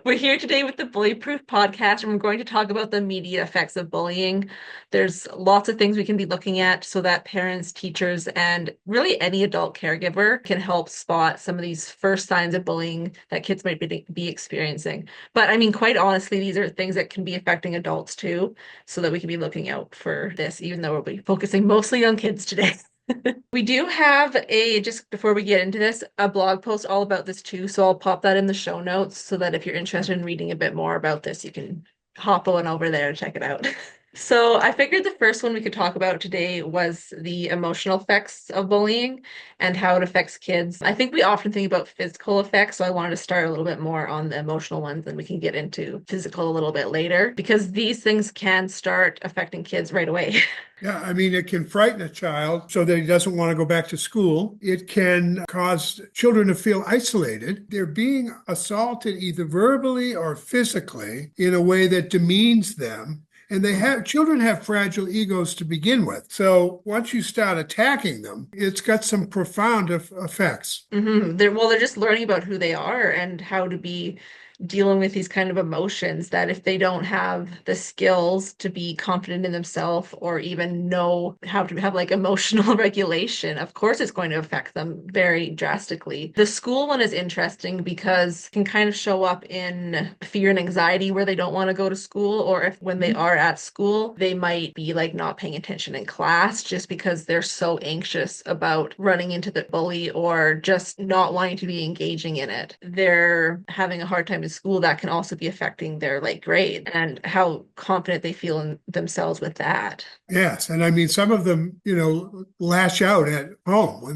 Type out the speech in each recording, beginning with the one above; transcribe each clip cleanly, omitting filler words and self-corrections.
We're here today with the Bully Proof podcast, and we're going to talk about the immediate effects of bullying. There's lots of things we can be looking at so that parents, teachers, and really any adult caregiver can help spot some of these first signs of bullying that kids might be experiencing. But I mean, quite honestly, these are things that can be affecting adults too, so that we can be looking out for this, even though we'll be focusing mostly on kids today. We do have just before we get into this, a blog post all about this too. So I'll pop that in the show notes so that if you're interested in reading a bit more about this, you can hop on over there and check it out. So I figured the first one we could talk about today was the emotional effects of bullying and how it affects kids. I think we often think about physical effects, so I wanted to start a little bit more on the emotional ones, and we can get into physical a little bit later because these things can start affecting kids right away. Yeah, I mean, it can frighten a child so that he doesn't want to go back to school. It can cause children to feel isolated. They're being assaulted either verbally or physically in a way that demeans them. And children have fragile egos to begin with. So once you start attacking them, it's got some profound effects. They're just learning about who they are and how to be dealing with these kind of emotions that if they don't have the skills to be confident in themselves or even know how to have like emotional regulation, of course it's going to affect them very drastically. The school one is interesting because it can kind of show up in fear and anxiety where they don't want to go to school, or if when they are at school, they might be like not paying attention in class just because they're so anxious about running into the bully or just not wanting to be engaging in it. They're having a hard time in school. That can also be affecting their like grade and how confident they feel in themselves with that. Yes, and I mean some of them, lash out at home when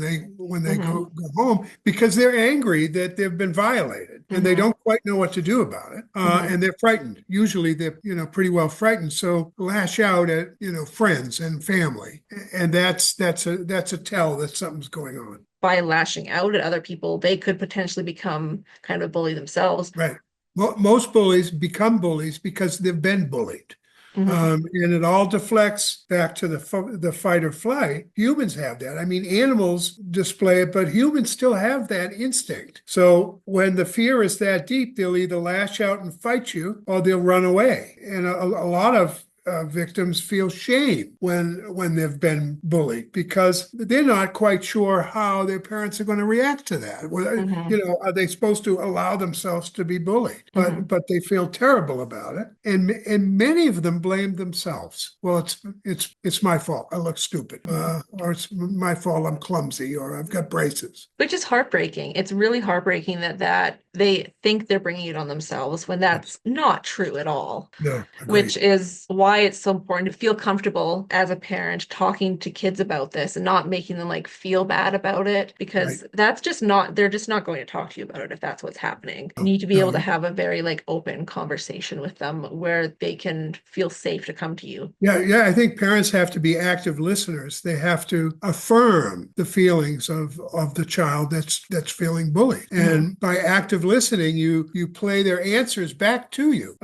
they hmm go home because they're angry that they've been violated and they hmm don't quite know what to do about it, hmm and they're frightened. Usually they're pretty well frightened, so lash out at friends and family, and that's a tell that something's going on. By lashing out at other people, they could potentially become kind of a bully themselves. Right. Most bullies become bullies because they've been bullied. hmm And it all deflects back to the fight or flight. Humans have that. I mean, animals display it, but humans still have that instinct. So when the fear is that deep, they'll either lash out and fight you or they'll run away. And a lot of victims feel shame when they've been bullied because they're not quite sure how their parents are going to react to that. hmm Are they supposed to allow themselves to be bullied? hmm But they feel terrible about it, and many of them blame themselves. Well, it's my fault. I look stupid, or it's my fault. I'm clumsy, or I've got braces. Which is heartbreaking. It's really heartbreaking that they think they're bringing it on themselves when that's not true at all. No, Which agreed. is why it's so important to feel comfortable as a parent talking to kids about this and not making them like feel bad about it, Right. because that's just not, they're just not going to talk to you about it if that's what's happening. You No, need to be able no. to have a very like open conversation with them where they can feel safe to come to you. Yeah. I think parents have to be active listeners. They have to affirm the feelings of the child that's feeling bullied. Mhm. And by active listening, you play their answers back to you.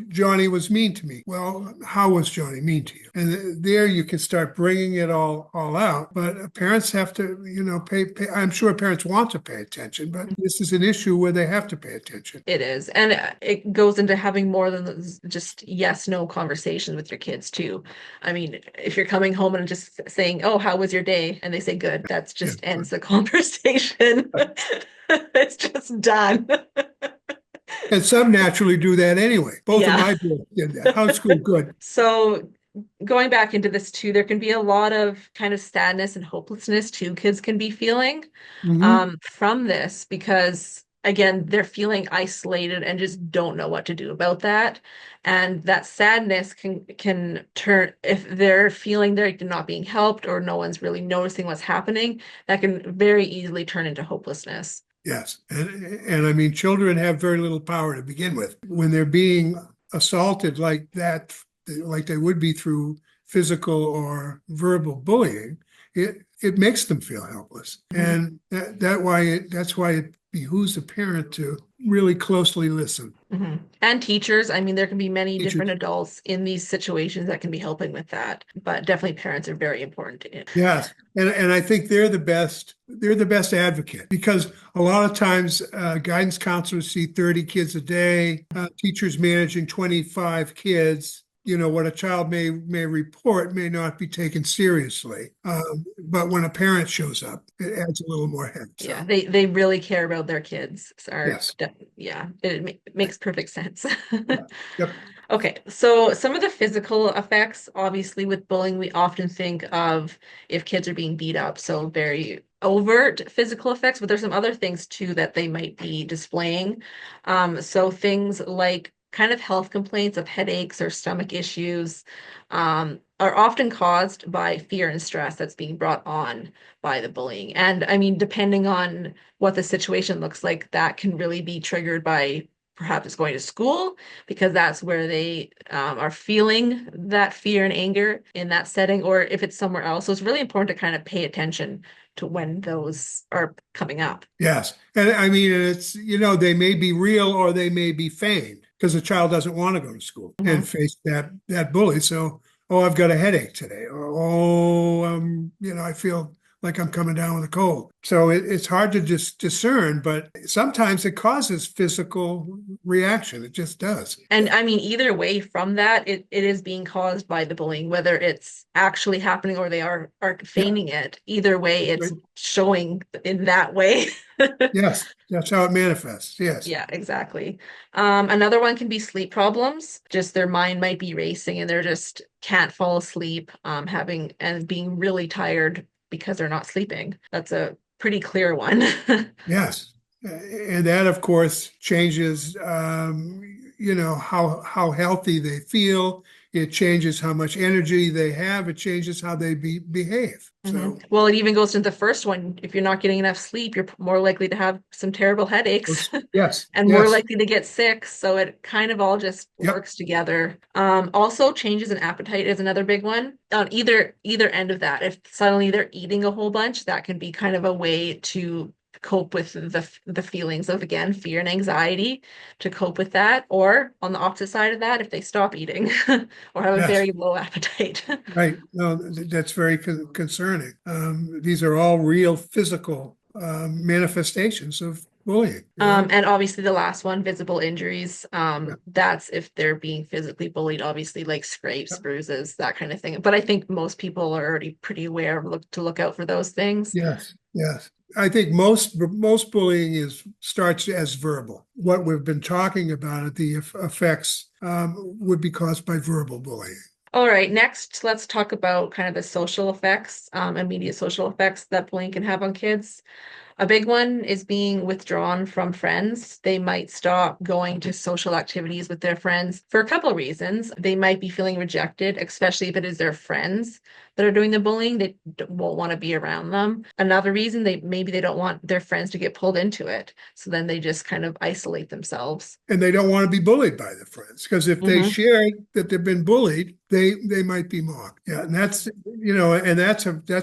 Johnny was mean to me. Well, how was Johnny mean to you? And there you can start bringing it all out. But parents have to, pay. I'm sure parents want to pay attention, but this is an issue where they have to pay attention. It is. And it goes into having more than just yes, no conversations with your kids too. I mean, if you're coming home and just saying, "Oh, how was your day?" and they say good, that's Yeah. just ends the conversation. It's just done. And some naturally do that anyway. Both of Yeah. my boys did that. How's school? Good. So going back into this too, there can be a lot of kind of sadness and hopelessness too kids can be feeling Hmm. from this because again they're feeling isolated and just don't know what to do about that, and that sadness can turn, if they're feeling they're not being helped or no one's really noticing what's happening, that can very easily turn into hopelessness. Yes. And I mean, children have very little power to begin with. When they're being assaulted like that, like they would be through physical or verbal bullying, it makes them feel helpless. Mhm. And that's why it behooves a parent to really closely listen. Mhm. And teachers, I mean, there can be many different Teachers. adults in these situations that can be helping with that, but definitely parents are very important to it. Yes. And I think they're the best advocate because a lot of times guidance counselors see 30 kids a day, teachers managing 25 kids. You know, what a child may report may not be taken seriously. But when a parent shows up, it adds a little more head. Yeah, So they really care about their kids. yes. Yeah, it makes perfect sense. Yeah. Yep. Okay, so some of the physical effects, obviously with bullying, we often think of if kids are being beat up, so very overt physical effects, but there's some other things too that they might be displaying. So things like kind of health complaints of headaches or stomach issues, are often caused by fear and stress that's being brought on by the bullying. And I mean, depending on what the situation looks like, that can really be triggered by perhaps going to school because that's where they are feeling that fear and anger in that setting, or if it's somewhere else. So it's really important to kind of pay attention to when those are coming up. Yes. And I mean, it's, they may be real or they may be feigned because the child doesn't want to go to school and Mhm. face that bully. So, oh, I've got a headache today. Or, oh, I feel like I'm coming down with a cold. So it's hard to just discern, but sometimes it causes physical reaction. It just does. And I mean, either way from that, it is being caused by the bullying, whether it's actually happening or they are Yeah. feigning it. Either way, it's Right. showing in that way. Yes. That's how it manifests. Yes. Yeah, exactly. Another one can be sleep problems. Just their mind might be racing and they're just can't fall asleep, having and being really tired because they're not sleeping. That's a pretty clear one. Yes. And that, of course, changes, how healthy they feel. It changes how much energy they have. It changes how they behave. So, Well, it even goes into the first one. If you're not getting enough sleep, you're more likely to have some terrible headaches yes, and more yes, likely to get sick. So it kind of all just yep, works together. Also, changes in appetite is another big one on either end of that. If suddenly they're eating a whole bunch, that can be kind of a way to cope with the feelings of again fear and anxiety to cope with that. Or on the opposite side of that, if they stop eating or have a yes, very low appetite. right. No, that's very concerning. These are all real physical manifestations of bullying. And obviously the last one, visible injuries. Yeah, That's if they're being physically bullied, obviously like scrapes, yeah. bruises, that kind of thing. But I think most people are already pretty aware of look out for those things. Yes, yes. I think most bullying starts as verbal. What we've been talking about, the effects would be caused by verbal bullying. All right, next let's talk about kind of the social effects, immediate social effects that bullying can have on kids. A big one is being withdrawn from friends. They might stop going to social activities with their friends for a couple of reasons. They might be feeling rejected, especially if it is their friends that are doing the bullying. They won't want to be around them. Another reason they don't want their friends to get pulled into it. So then they just kind of isolate themselves. And they don't want to be bullied by their friends because if they Mhm. share that they've been bullied, they might be mocked. Yeah, and that's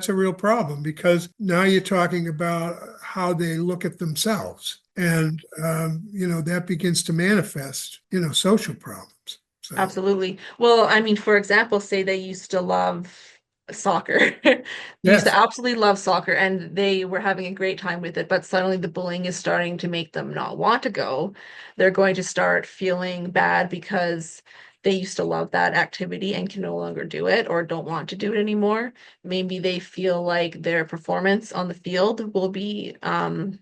a real problem because now you're talking about how they look at themselves, and that begins to manifest social problems. So Absolutely. Well, I mean, for example, say they used to love soccer. They used to yes, absolutely love soccer and they were having a great time with it, but suddenly the bullying is starting to make them not want to go. They're going to start feeling bad because they used to love that activity and can no longer do it or don't want to do it anymore. Maybe they feel like their performance on the field will be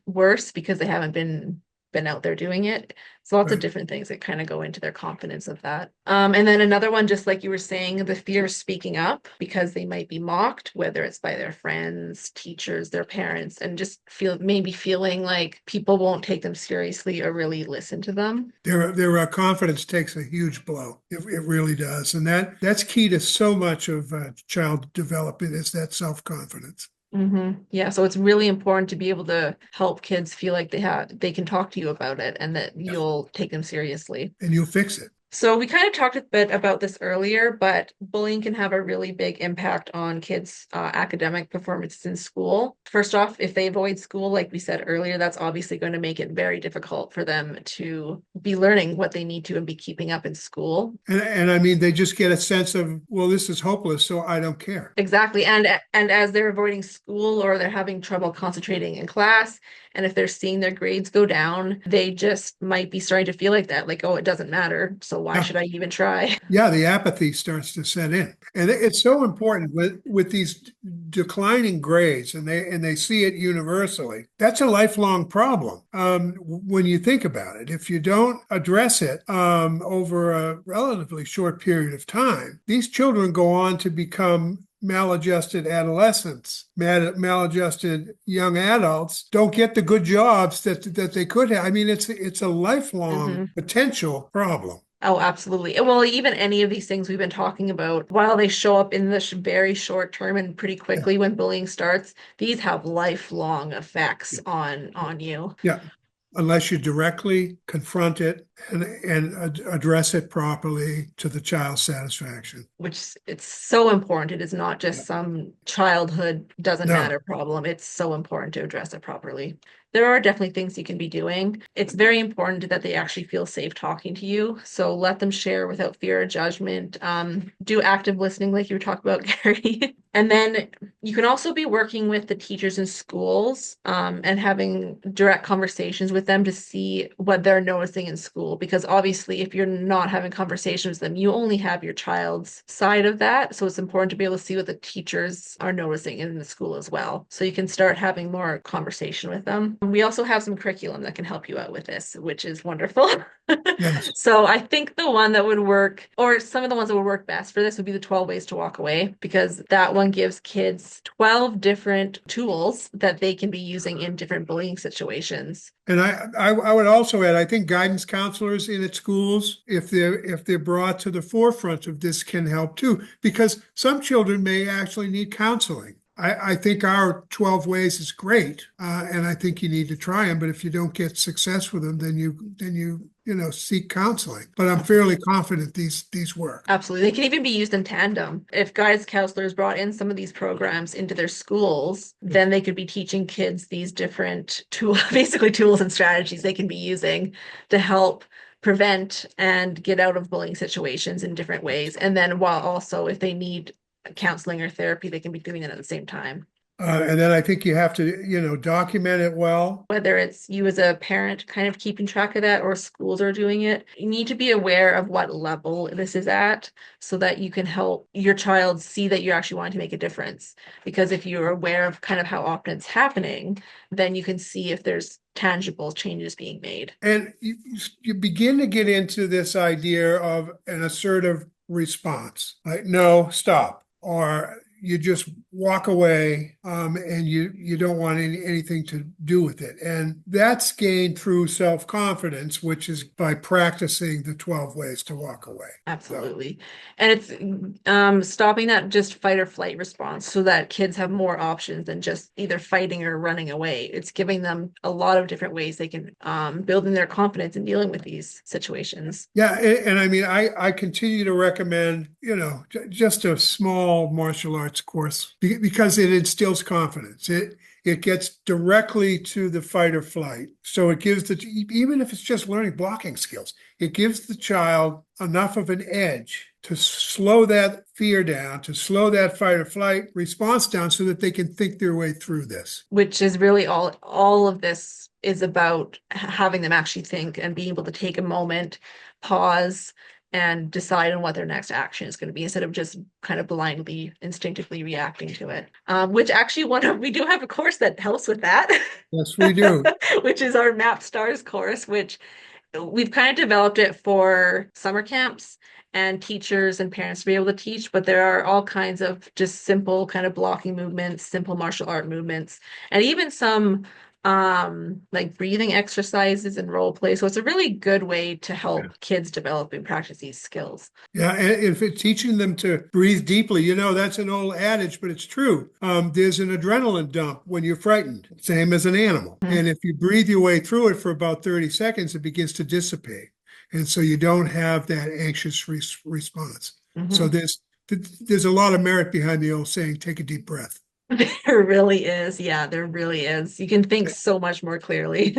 worse because they haven't been out there doing it. So lots of right. different things that kind of go into their confidence of that. And then another one, just like you were saying, the fear of speaking up because they might be mocked, whether it's by their friends, teachers, their parents, and just maybe feeling like people won't take them seriously or really listen to them. Their confidence takes a huge blow. It really does, and that's key to so much of child development is that self-confidence, Yeah, so it's really important to be able to help kids feel like they can talk to you about it and that yeah. you'll take them seriously. And you'll fix it. So we kind of talked a bit about this earlier, but bullying can have a really big impact on kids' academic performances in school. First off, if they avoid school, like we said earlier, that's obviously going to make it very difficult for them to be learning what they need to and be keeping up in school. And I mean, they just get a sense of, well, this is hopeless, so I don't care. Exactly. And as they're avoiding school or they're having trouble concentrating in class, and if they're seeing their grades go down, they just might be starting to feel like that, like, oh, it doesn't matter. So why Yeah. should I even try? Yeah, the apathy starts to set in. And it's so important with these declining grades, and they see it universally. That's a lifelong problem when you think about it. If you don't address it over a relatively short period of time, these children go on to become maladjusted adolescents, maladjusted young adults, don't get the good jobs that they could have. I mean, it's a lifelong Mhm. potential problem. Oh, absolutely. Well, even any of these things we've been talking about, while they show up in the very short term and pretty Yeah. quickly when bullying starts, these have lifelong effects Yeah. on you. Yeah. Unless you directly confront it and address it properly to the child's satisfaction. Which it's so important. It is not Yeah. just some childhood doesn't No. matter problem. It's so important to address it properly. There are definitely things you can be doing. It's very important that they actually feel safe talking to you. So let them share without fear or judgment. Do active listening, like you were talking about, Gary. And then you can also be working with the teachers in schools and having direct conversations with them to see what they're noticing in school. Because obviously, if you're not having conversations with them, you only have your child's side of that. So it's important to be able to see what the teachers are noticing in the school as well. So you can start having more conversation with them. We also have some curriculum that can help you out with this, which is wonderful. Yes. So I think the one that would work, or some of the ones that would work best for this would be the 12 Ways to Walk Away, because that one gives kids 12 different tools that they can be using in different bullying situations. And I would also add, I think guidance counselors in its schools, if they're brought to the forefront of this, can help too, because some children may actually need counseling. I think our 12 ways is great, and I think you need to try them. But if you don't get success with them, then you seek counseling. But I'm fairly confident these work. Absolutely. They can even be used in tandem. If guidance counselors brought in some of these programs into their schools, then they could be teaching kids these different basically tools and strategies they can be using to help prevent and get out of bullying situations in different ways. And then while also, if they need counseling or therapy, they can be doing it at the same time. And then I think you have to, document it well. Whether it's you as a parent kind of keeping track of that or schools are doing it, you need to be aware of what level this is at so that you can help your child see that you're actually wanting to make a difference. Because if you're aware of kind of how often it's happening, then you can see if there's tangible changes being made. And you begin to get into this idea of an assertive response, like, no, stop, or you just walk away and you don't want anything to do with it. And that's gained through self-confidence, which is by practicing the 12 ways to walk away. So, Absolutely. And it's stopping that just fight or flight response so that kids have more options than just either fighting or running away. It's giving them a lot of different ways they can building their confidence in dealing with these situations. yeah, and I mean, I continue to recommend, just a small martial arts course because it instills confidence. It gets directly to the fight or flight. So it gives even if it's just learning blocking skills, it gives the child enough of an edge to slow that fear down, to slow that fight or flight response down so that they can think their way through this. Which is really all of this is about having them actually think and being able to take a moment, pause, and decide on what their next action is going to be instead of just kind of blindly, instinctively reacting to it. Which actually we do have a course that helps with that, Yes, we do. which is our Map Stars course, which we've kind of developed it for summer camps and teachers and parents to be able to teach, but there are all kinds of just simple kind of blocking movements, simple martial art movements, and even some like breathing exercises and role play. So it's a really good way to help kids develop and practice these skills. Yeah, and if it's teaching them to breathe deeply, that's an old adage, but it's true. There's an adrenaline dump when you're frightened, same as an animal. Mhm. And if you breathe your way through it for about 30 seconds, it begins to dissipate. And so you don't have that anxious response. So Mhm. there's a lot of merit behind the old saying, take a deep breath. There really is. Yeah, there really is. You can think so much more clearly.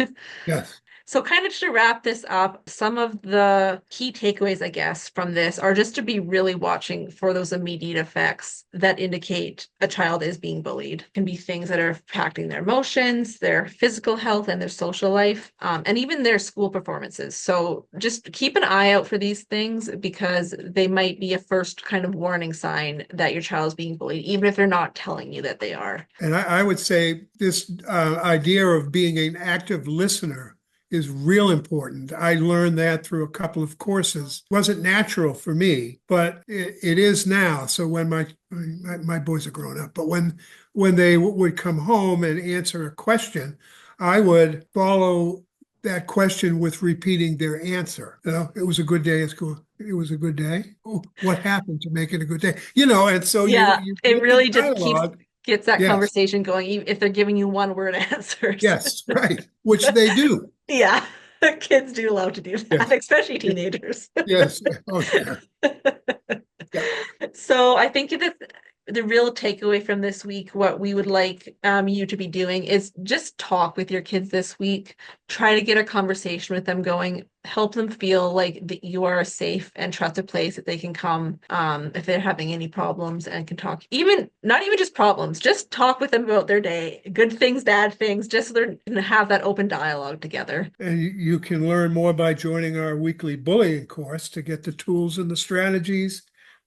Yes. So, kind of to wrap this up, some of the key takeaways, I guess, from this are just to be really watching for those immediate effects that indicate a child is being bullied. It can be things that are impacting their emotions, their physical health, and their social life, and even their school performances. So, just keep an eye out for these things because they might be a first kind of warning sign that your child is being bullied, even if they're not telling you that they are. And I would say this idea of being an active listener is real important. I learned that through a couple of courses. It wasn't natural for me, but it is now. So when my boys are grown up, but when they would come home and answer a question, I would follow that question with repeating their answer. It was a good day at school. It was a good day. Oh, what happened to make it a good day? And so you Yeah, you it get the really just dialogue. gets that Yes, conversation going, if they're giving you one word answers. yes, right. Which they do. Yeah, kids do love to do that, Yes, especially teenagers. yes. Oh, yeah. Yeah. So I think that the real takeaway from this week, what we would like you to be doing is just talk with your kids this week. Try to get a conversation with them going. Help them feel like that you are a safe and trusted place that they can come if they're having any problems and can talk. Even not even just problems, just talk with them about their day, good things, bad things, just so they can have that open dialogue together. And you can learn more by joining our weekly bullying course to get the tools and the strategies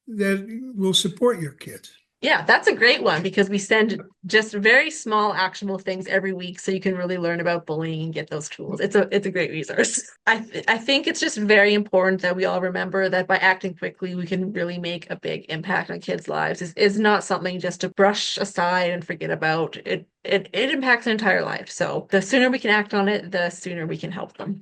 that will support your kids. Yeah, that's a great one because we send just very small actionable things every week so you can really learn about bullying and get those tools. It's a great resource. I think it's just very important that we all remember that by acting quickly, we can really make a big impact on kids' lives. It's not something just to brush aside and forget about. It impacts an entire life. So the sooner we can act on it, the sooner we can help them.